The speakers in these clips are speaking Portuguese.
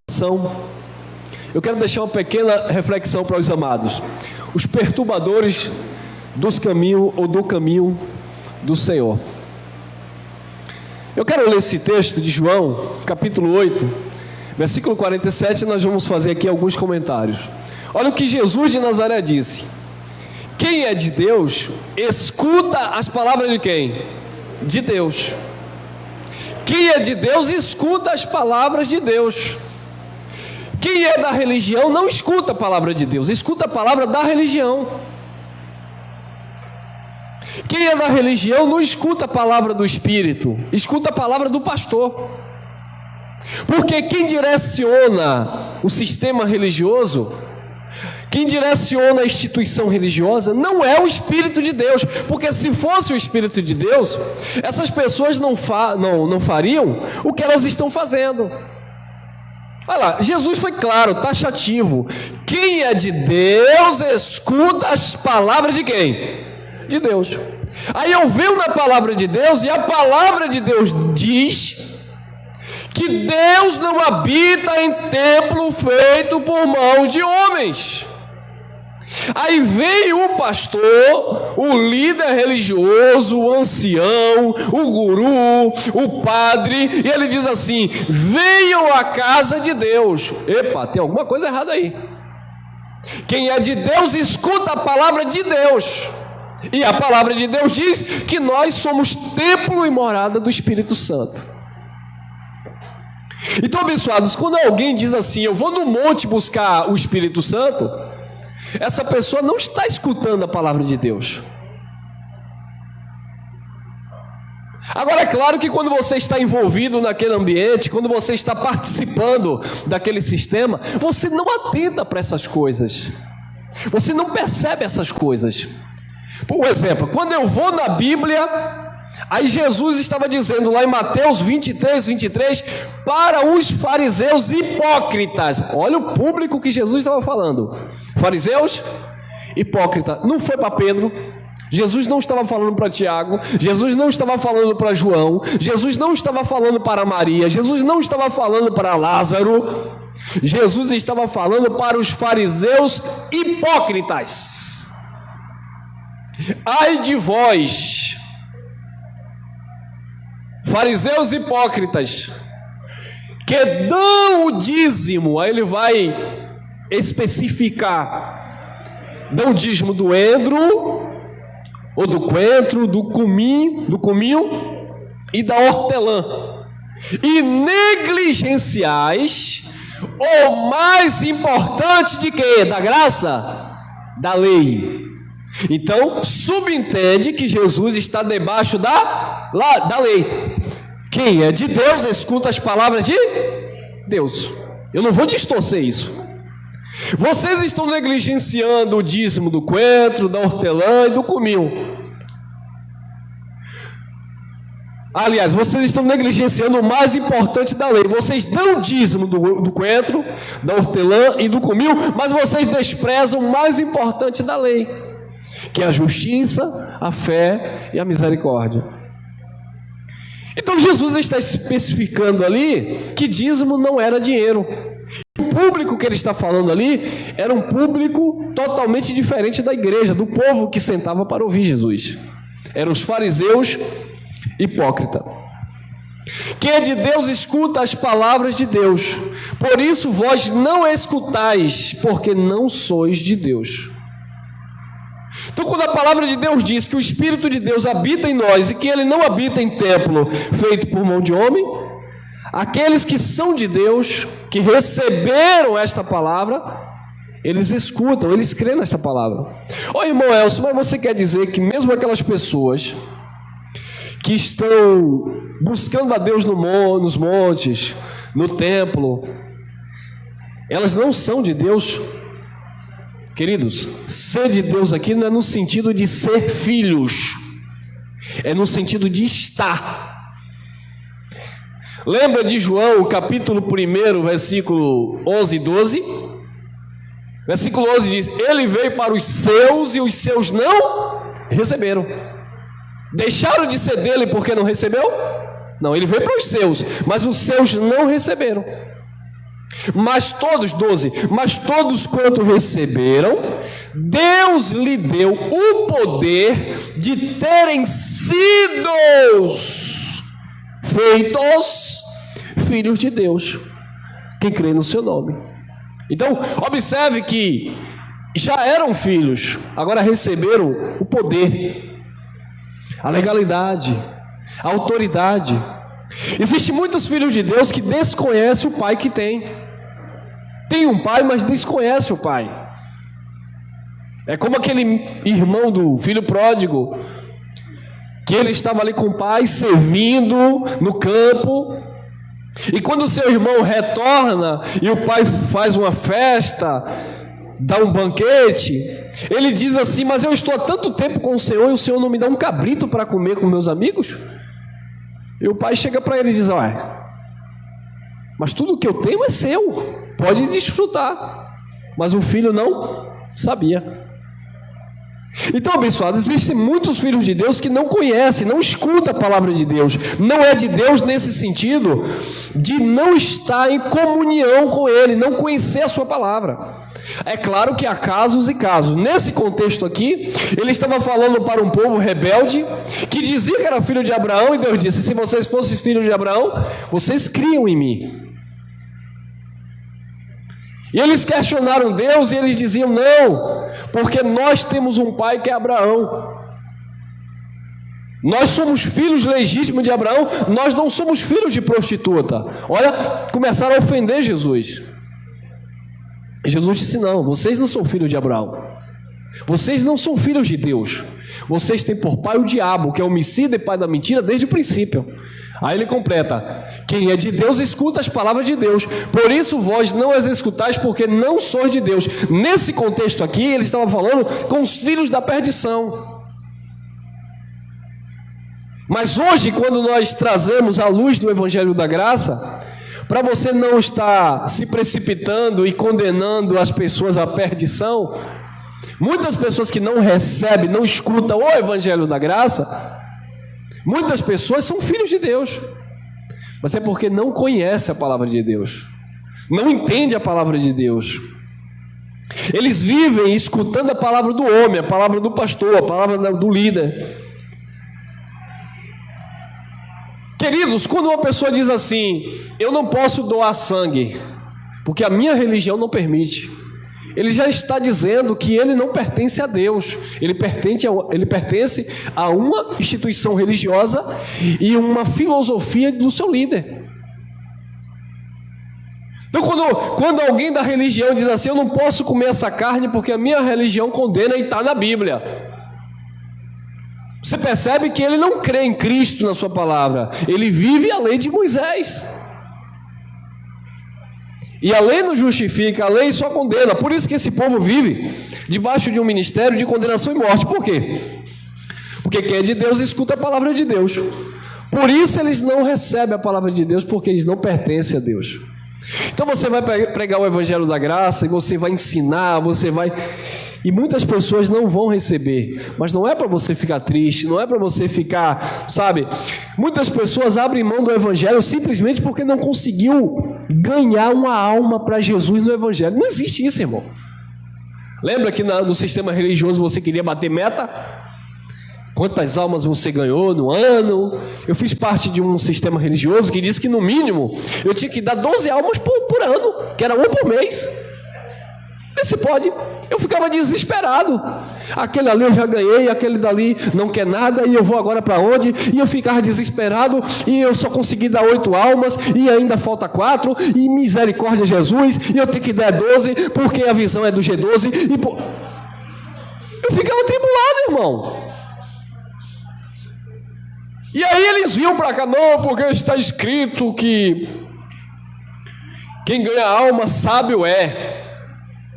Eu quero deixar uma pequena reflexão para os amados. Os perturbadores dos caminhos ou do caminho do Senhor. Eu quero ler esse texto de João, capítulo 8, versículo 47, e nós vamos fazer aqui alguns comentários. Olha o que Jesus de Nazaré disse: quem é de Deus, escuta as palavras de quem? De Deus. Quem é de Deus, escuta as palavras de Deus. Quem é da religião, não escuta a palavra de Deus, escuta a palavra da religião. Quem é da religião, não escuta a palavra do Espírito, escuta a palavra do pastor. Porque quem direciona o sistema religioso, quem direciona a instituição religiosa, não é o Espírito de Deus. Porque se fosse o Espírito de Deus, essas pessoas não fariam o que elas estão fazendo. Olha lá, Jesus foi claro, taxativo. Quem é de Deus, escuta as palavras de quem? De Deus. Aí eu venho na palavra de Deus, e a palavra de Deus diz que Deus não habita em templo feito por mãos de homens. Aí vem o pastor, o líder religioso, o ancião, o guru, o padre, e ele diz assim: venham à casa de Deus. Epa, tem alguma coisa errada aí. Quem é de Deus, escuta a palavra de Deus. E a palavra de Deus diz que nós somos templo e morada do Espírito Santo. Então, abençoados, quando alguém diz assim: eu vou no monte buscar o Espírito Santo, essa pessoa não está escutando a palavra de Deus. Agora, é claro que quando você está envolvido naquele ambiente, quando você está participando daquele sistema, você não atenta para essas coisas, você não percebe essas coisas. Por exemplo, quando eu vou na Bíblia, aí Jesus estava dizendo lá em Mateus 23, para os fariseus hipócritas. Olha o público que Jesus estava falando: fariseus, hipócrita. Não foi para Pedro, Jesus não estava falando para Tiago, Jesus não estava falando para João, Jesus não estava falando para Maria, Jesus não estava falando para Lázaro, Jesus estava falando para os fariseus hipócritas. Ai de vós, fariseus hipócritas, que dão o dízimo. Aí ele vai especificar: dão o dízimo do endro, ou do coentro, do cominho e da hortelã, e negligenciais o mais importante de quê? Da graça? Da lei. Então, subentende que Jesus está debaixo da lei. Quem é de Deus, escuta as palavras de Deus. Eu não vou distorcer isso. Vocês estão negligenciando o dízimo do coentro, da hortelã e do cominho. Aliás, vocês estão negligenciando o mais importante da lei. Vocês dão o dízimo do coentro, da hortelã e do cominho, mas vocês desprezam o mais importante da lei, que é a justiça, a fé e a misericórdia. Então Jesus está especificando ali que dízimo não era dinheiro. O público que ele está falando ali era um público totalmente diferente da igreja, do povo que sentava para ouvir Jesus. Eram os fariseus hipócritas. Quem é de Deus escuta as palavras de Deus. Por isso vós não escutais, porque não sois de Deus. Então, quando a palavra de Deus diz que o Espírito de Deus habita em nós e que ele não habita em templo feito por mão de homem, aqueles que são de Deus, que receberam esta palavra, eles escutam, eles creem nesta palavra. Ô irmão Elcio, mas você quer dizer que mesmo aquelas pessoas que estão buscando a Deus nos montes, no templo, elas não são de Deus? Queridos, ser de Deus aqui não é no sentido de ser filhos, é no sentido de estar. Lembra de João, capítulo 1, versículo 11 e 12? Versículo 11 diz: ele veio para os seus e os seus não receberam. Deixaram de ser dele porque não recebeu? Não, ele veio para os seus, mas os seus não receberam. Mas todos, 12, mas todos quanto receberam, Deus lhe deu o poder de terem sido feitos filhos de Deus, quem crê no seu nome. Então, observe que já eram filhos, agora receberam o poder, a legalidade, a autoridade. Existem muitos filhos de Deus que desconhecem o pai que tem. Tem um pai, mas desconhece o pai. É como aquele irmão do filho pródigo, que ele estava ali com o pai, servindo no campo, e quando o seu irmão retorna, e o pai faz uma festa, dá um banquete, ele diz assim: mas eu estou há tanto tempo com o Senhor, e o Senhor não me dá um cabrito para comer com meus amigos? E o pai chega para ele e diz: ué, mas tudo que eu tenho é seu, pode desfrutar. Mas o filho não sabia. Então, abençoados, existem muitos filhos de Deus que não conhecem, não escutam a palavra de Deus. Não é de Deus nesse sentido de não estar em comunhão com Ele, não conhecer a sua palavra. É claro que há casos e casos. Nesse contexto aqui, ele estava falando para um povo rebelde, que dizia que era filho de Abraão, e Deus disse: se vocês fossem filhos de Abraão, vocês criam em mim. E eles questionaram Deus e eles diziam: não, porque nós temos um pai que é Abraão. Nós somos filhos legítimos de Abraão, nós não somos filhos de prostituta. Olha, começaram a ofender Jesus. E Jesus disse: não, vocês não são filhos de Abraão. Vocês não são filhos de Deus. Vocês têm por pai o diabo, que é homicida e pai da mentira desde o princípio. Aí ele completa: quem é de Deus escuta as palavras de Deus, por isso vós não as escutais, porque não sois de Deus. Nesse contexto aqui, ele estava falando com os filhos da perdição. Mas hoje, quando nós trazemos a luz do Evangelho da Graça, para você não estar se precipitando e condenando as pessoas à perdição, muitas pessoas que não recebem, não escutam o Evangelho da Graça, muitas pessoas são filhos de Deus, mas é porque não conhecem a palavra de Deus, não entendem a palavra de Deus. Eles vivem escutando a palavra do homem, a palavra do pastor, a palavra do líder. Queridos, quando uma pessoa diz assim: eu não posso doar sangue, porque a minha religião não permite, ele já está dizendo que ele não pertence a Deus, ele pertence a uma instituição religiosa e uma filosofia do seu líder. Então, quando alguém da religião diz assim: eu não posso comer essa carne porque a minha religião condena, e está na Bíblia, você percebe que ele não crê em Cristo na sua palavra, ele vive a lei de Moisés. E a lei não justifica, a lei só condena. Por isso que esse povo vive debaixo de um ministério de condenação e morte. Por quê? Porque quem é de Deus escuta a palavra de Deus. Por isso eles não recebem a palavra de Deus, porque eles não pertencem a Deus. Então você vai pregar o Evangelho da Graça, e você vai ensinar, e muitas pessoas não vão receber, mas não é para você ficar triste, não é para você ficar, sabe? Muitas pessoas abrem mão do Evangelho simplesmente porque não conseguiu ganhar uma alma para Jesus no Evangelho. Não existe isso, irmão. Lembra que no sistema religioso você queria bater meta? Quantas almas você ganhou no ano? Eu fiz parte de um sistema religioso que disse que no mínimo eu tinha que dar 12 almas por ano, que era uma por mês. Se pode, eu ficava desesperado. Aquele ali eu já ganhei, aquele dali não quer nada, e eu vou agora para onde? E eu ficava desesperado, e eu só consegui dar 8 almas, e ainda falta 4, e misericórdia Jesus, e eu tenho que dar 12, porque a visão é do G12, eu ficava atribulado, irmão. E aí eles vinham para cá: não, porque está escrito que quem ganha alma sábio é.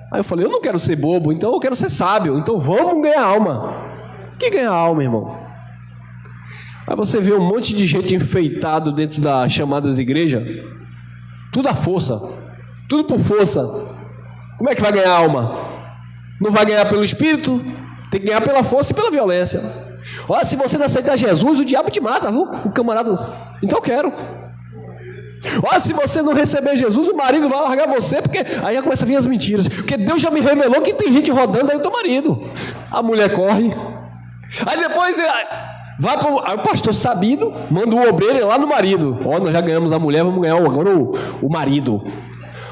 Aí eu falei: eu não quero ser bobo, então eu quero ser sábio, então vamos ganhar alma. Que ganha alma, irmão? Aí você vê um monte de gente enfeitado dentro das chamadas igrejas, tudo à força, tudo por força. Como é que vai ganhar alma? Não vai ganhar pelo Espírito, tem que ganhar pela força e pela violência. Olha, se você não aceitar Jesus, o diabo te mata, viu? O camarada. Então eu quero. Olha, se você não receber Jesus, o marido vai largar você, porque aí já começa a vir as mentiras. Porque Deus já me revelou que tem gente rodando aí do marido. A mulher corre. Aí depois vai para o pastor sabido, manda o obreiro lá no marido. Ó, nós já ganhamos a mulher, vamos ganhar agora o marido.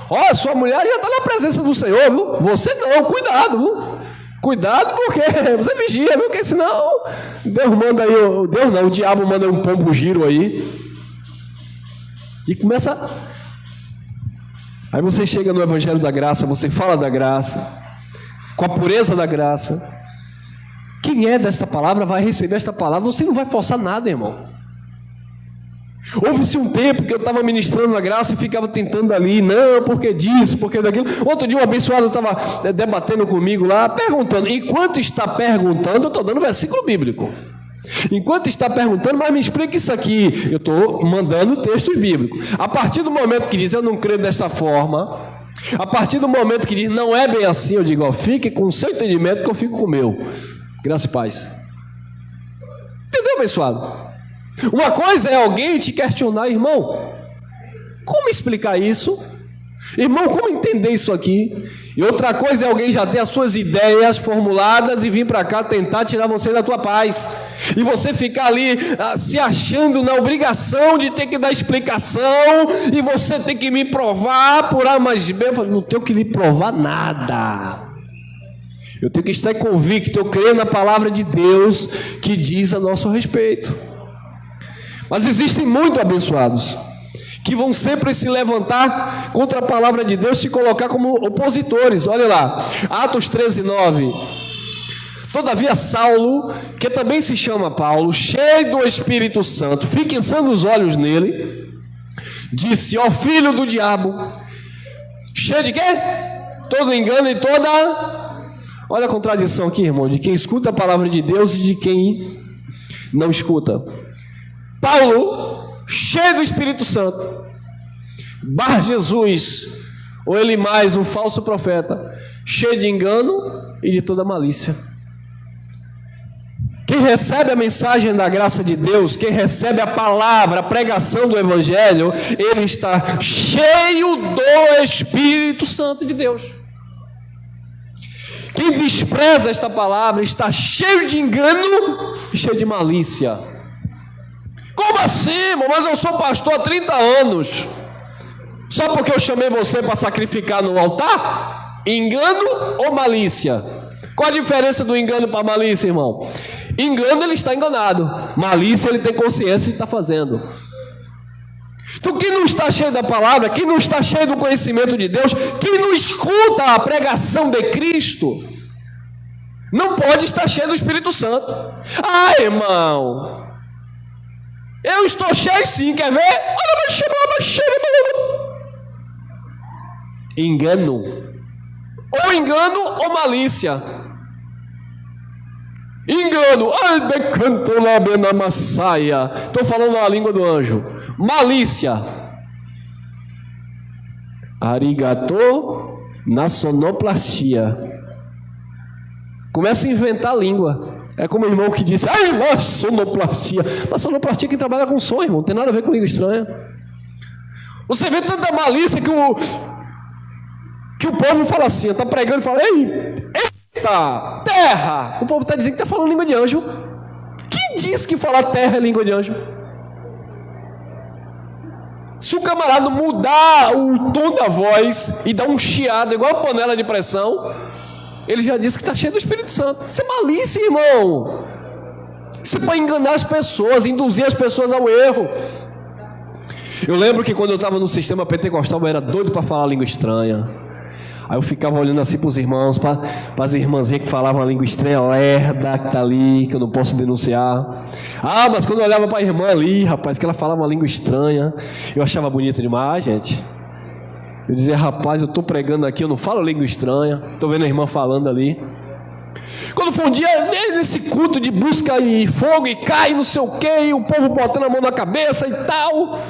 Ó, sua mulher já está na presença do Senhor, viu? Você não, cuidado, viu? Cuidado, porque você vigia, viu? Porque senão Deus manda aí, Deus não, o diabo manda um pombo giro aí. E começa. Aí você chega no Evangelho da Graça, você fala da graça, com a pureza da graça. Quem é desta palavra vai receber esta palavra. Você não vai forçar nada, irmão. Houve-se um tempo que eu estava ministrando a graça e ficava tentando ali, não, porque disso, porque daquilo. Outro dia um abençoado estava debatendo comigo lá, perguntando. Enquanto está perguntando, eu estou dando versículo bíblico. Enquanto está perguntando, mas me explica isso aqui. Eu estou mandando textos bíblicos. A partir do momento que diz, eu não creio dessa forma, a partir do momento que diz, não é bem assim, eu digo, ó, fique com o seu entendimento que eu fico com o meu. Graça e paz. Entendeu, abençoado? Uma coisa é alguém te questionar, irmão, como explicar isso? Irmão, como entender isso aqui? E outra coisa é alguém já ter as suas ideias formuladas e vir para cá tentar tirar você da tua paz. E você ficar ali se achando na obrigação de ter que dar explicação e você tem que me provar por A mais B. Eu falo, não tenho que lhe provar nada. Eu tenho que estar convicto, eu creio na palavra de Deus que diz a nosso respeito. Mas existem muito abençoados que vão sempre se levantar contra a palavra de Deus, se colocar como opositores. Olha lá, Atos 13:9. Todavia Saulo, que também se chama Paulo, cheio do Espírito Santo, fixando os olhos nele, disse, ó filho do diabo, cheio de quê? Todo engano e toda... Olha a contradição aqui, irmão, de quem escuta a palavra de Deus e de quem não escuta. Paulo, cheio do Espírito Santo, Bar Jesus, ou ele mais, um falso profeta, cheio de engano e de toda malícia. Quem recebe a mensagem da graça de Deus, quem recebe a palavra, a pregação do Evangelho, ele está cheio do Espírito Santo de Deus. Quem despreza esta palavra está cheio de engano e cheio de malícia. Como assim, irmão? Mas eu sou pastor há 30 anos. Só porque eu chamei você para sacrificar no altar? Engano ou malícia? Qual a diferença do engano para a malícia, irmão? Engano, ele está enganado. Malícia, ele tem consciência e está fazendo. Então, quem não está cheio da palavra, quem não está cheio do conhecimento de Deus, quem não escuta a pregação de Cristo, não pode estar cheio do Espírito Santo. Ah, irmão, eu estou cheio sim, quer ver? Engano. Ou engano ou malícia. Engano. Estou falando a língua do anjo. Malícia. Arigato na sonoplastia. Começa a inventar a língua. É como o irmão que disse, ai, sonoplastia. Mas sonoplastia é quem trabalha com som, irmão. Não tem nada a ver com língua estranha. Você vê tanta malícia que o povo fala assim, está pregando e fala, eita, terra. O povo está dizendo que está falando língua de anjo. Quem diz que falar terra é língua de anjo? Se o camarada mudar o tom da voz e dar um chiado igual a panela de pressão, ele já disse que está cheio do Espírito Santo. Isso é malícia, irmão. Isso é para enganar as pessoas, induzir as pessoas ao erro. Eu lembro que quando eu estava no sistema pentecostal, eu era doido para falar língua estranha. Aí eu ficava olhando assim para os irmãos, para as irmãzinhas que falavam a língua estranha, lerda, que está ali, que eu não posso denunciar. Ah, mas quando eu olhava para a irmã ali, rapaz, que ela falava uma língua estranha, eu achava bonita demais, gente. Eu dizia, rapaz, eu estou pregando aqui, eu não falo língua estranha. Estou vendo a irmã falando ali. Quando foi um dia, nesse culto de busca e fogo, e cai, não sei o quê, e o povo botando a mão na cabeça e tal.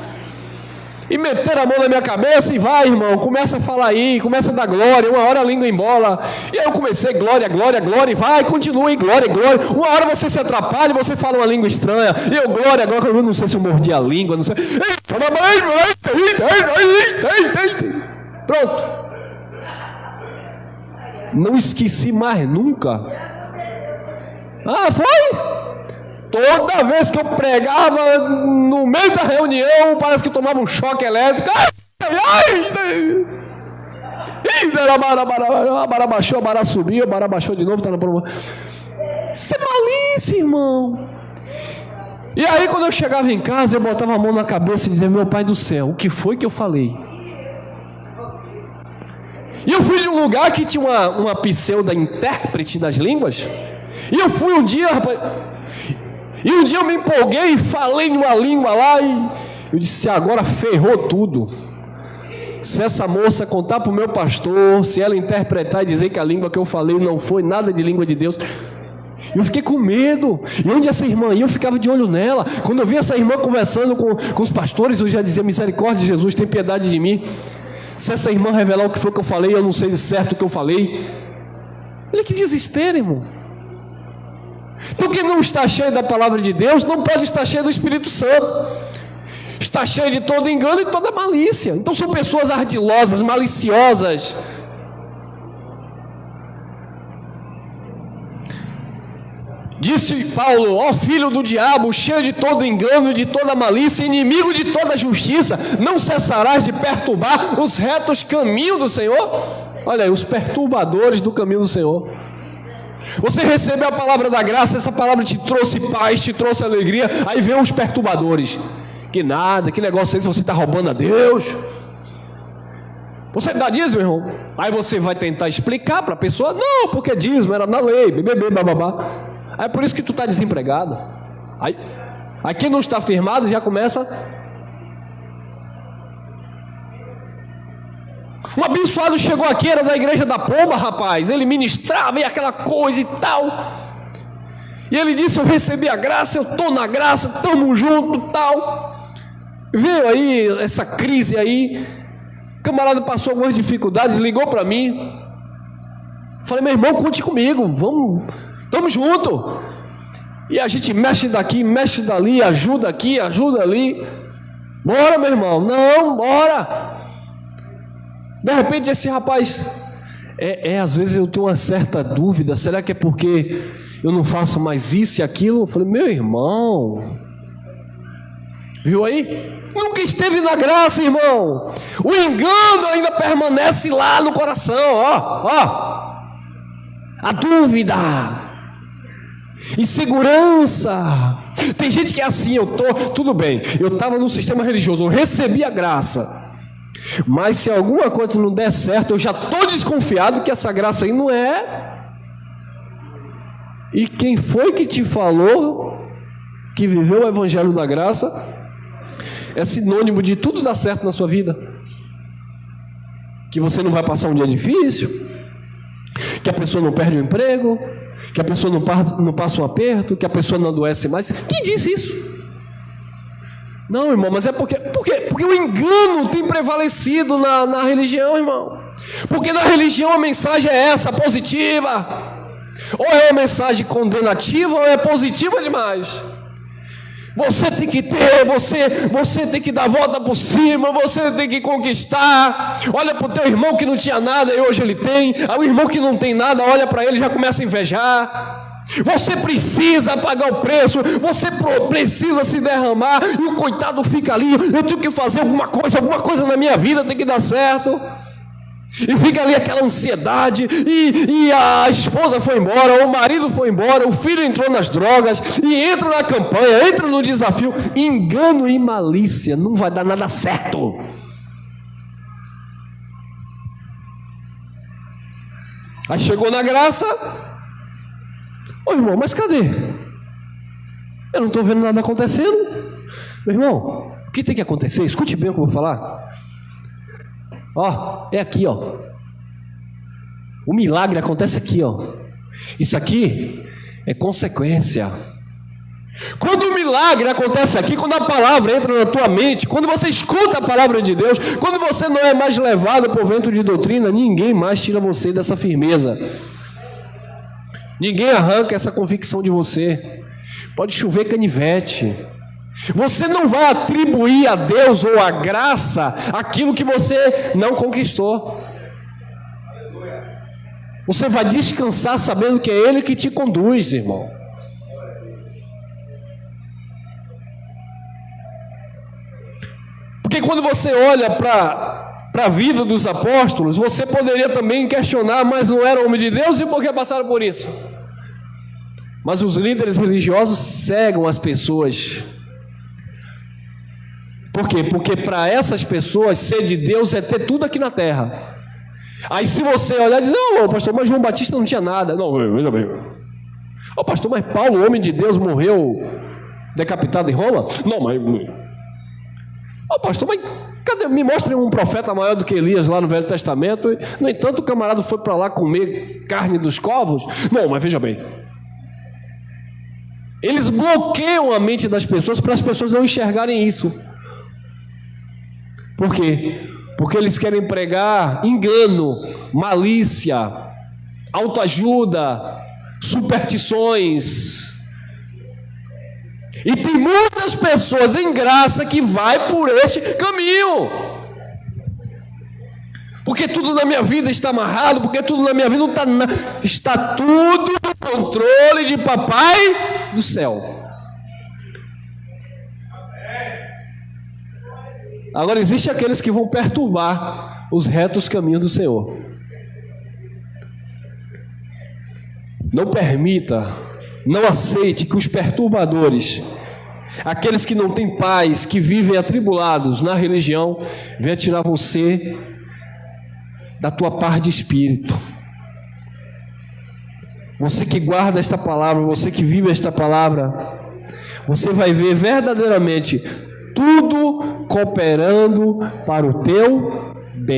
E meteram a mão na minha cabeça e vai, irmão, começa a falar aí, começa a dar glória, uma hora a língua embola. E aí eu comecei, glória, glória, glória, e vai, continue, glória, glória. Uma hora você se atrapalha e você fala uma língua estranha. E eu, glória, glória, eu não sei se eu mordi a língua, não sei. Pronto. Não esqueci mais nunca. Ah, foi? Toda vez que eu pregava no meio da reunião, parece que eu tomava um choque elétrico. A barra baixou, a barra subiu, a barra baixou de novo, tá na promoção. Isso é malícia, irmão. E aí quando eu chegava em casa, eu botava a mão na cabeça e dizia, meu Pai do céu, o que foi que eu falei? E eu fui de um lugar que tinha uma pseudo-intérprete das línguas. E eu fui um dia, rapaz... E um dia eu me empolguei e falei numa língua lá e eu disse, agora ferrou tudo. Se essa moça contar para o meu pastor, se ela interpretar e dizer que a língua que eu falei não foi nada de língua de Deus. Eu fiquei com medo. E onde essa irmã ia, eu ficava de olho nela. Quando eu vi essa irmã conversando com os pastores, eu já dizia, misericórdia de Jesus, tem piedade de mim. Se essa irmã revelar o que foi que eu falei, eu não sei de certo o que eu falei. Olha que desespero, irmão. Então quem não está cheio da palavra de Deus não pode estar cheio do Espírito Santo. Está cheio de todo engano e toda malícia. Então são pessoas ardilosas, maliciosas. Disse Paulo, ó filho do diabo, cheio de todo engano e de toda malícia, inimigo de toda justiça, não cessarás de perturbar os retos caminhos do Senhor? Olha aí, os perturbadores do caminho do Senhor. Você recebeu a palavra da graça, essa palavra te trouxe paz, te trouxe alegria, aí vem os perturbadores. Que nada, que negócio é esse, você está roubando a Deus? Você dá dízimo, irmão? Aí você vai tentar explicar para a pessoa, não, porque dízimo era na lei, bababá. Aí é por isso que tu está desempregado. Aí quem não está firmado já começa... Um abençoado chegou aqui, era da igreja da Pomba, rapaz. Ele ministrava e aquela coisa e tal. E ele disse, eu recebi a graça, eu estou na graça, estamos juntos e tal. Veio aí essa crise aí. O camarada passou algumas dificuldades, ligou para mim. Falei, meu irmão, conte comigo, vamos, estamos juntos. E a gente mexe daqui, mexe dali, ajuda aqui, ajuda ali. Bora, meu irmão, não, bora. De repente esse rapaz, às vezes eu tenho uma certa dúvida, será que é porque eu não faço mais isso e aquilo? Eu falei, meu irmão, viu aí? Nunca esteve na graça, irmão. O engano ainda permanece lá no coração, ó. A dúvida, insegurança. Tem gente que é assim, tudo bem, eu estava no sistema religioso, eu recebi a graça. Mas se alguma coisa não der certo, eu já estou desconfiado que essa graça aí não é. E quem foi que te falou que viveu o evangelho da graça é sinônimo de tudo dar certo na sua vida? Que você não vai passar um dia difícil, que a pessoa não perde o emprego, que a pessoa não passa um aperto, que a pessoa não adoece mais. Quem disse isso? Não, irmão, mas é porque o engano tem prevalecido na religião, irmão. Porque na religião a mensagem é essa, positiva. Ou é uma mensagem condenativa ou é positiva demais. Você tem que ter, você tem que dar a volta por cima, você tem que conquistar. Olha para o teu irmão que não tinha nada e hoje ele tem. Aí o irmão que não tem nada, olha para ele e já começa a invejar. Você precisa pagar o preço, você precisa se derramar, e o coitado fica ali, eu tenho que fazer alguma coisa na minha vida tem que dar certo, e fica ali aquela ansiedade, e a esposa foi embora, o marido foi embora, o filho entrou nas drogas, e entra na campanha, entra no desafio, engano e malícia, não vai dar nada certo. Aí chegou na graça. Ô irmão, mas cadê? Eu não estou vendo nada acontecendo. Meu irmão, o que tem que acontecer? Escute bem o que eu vou falar. Ó, é aqui, ó. O milagre acontece aqui, ó. Isso aqui é consequência. Quando o milagre acontece aqui, quando a palavra entra na tua mente, quando você escuta a palavra de Deus, quando você não é mais levado por vento de doutrina, ninguém mais tira você dessa firmeza. Ninguém arranca essa convicção de você. Pode chover canivete. Você não vai atribuir a Deus ou a graça aquilo que você não conquistou. Você vai descansar sabendo que é Ele que te conduz, irmão. Porque quando você olha para a vida dos apóstolos, você poderia também questionar, mas não eram homens de Deus e por que passaram por isso? Mas os líderes religiosos cegam as pessoas. Por quê? Porque para essas pessoas ser de Deus é ter tudo aqui na terra. Aí se você olhar e dizer, não, pastor, mas João Batista não tinha nada. Não, veja bem. Pastor, mas Paulo, homem de Deus, morreu decapitado em Roma? Não, mas... pastor, mas cadê? Me mostre um profeta maior do que Elias lá no Velho Testamento. No entanto, o camarada foi para lá comer carne dos corvos. Não, mas veja bem. Eles bloqueiam a mente das pessoas para as pessoas não enxergarem isso. Por quê? Porque eles querem pregar engano, malícia, autoajuda, superstições. E tem muitas pessoas em graça que vai por este caminho. Porque tudo na minha vida está amarrado, porque tudo na minha vida não está... Está tudo no controle de Papai do céu. Agora, existem aqueles que vão perturbar os retos caminhos do Senhor. Não permita, não aceite que os perturbadores, aqueles que não têm paz, que vivem atribulados na religião, venham tirar você da tua paz de espírito. Você que guarda esta palavra, você que vive esta palavra, você vai ver verdadeiramente tudo cooperando para o teu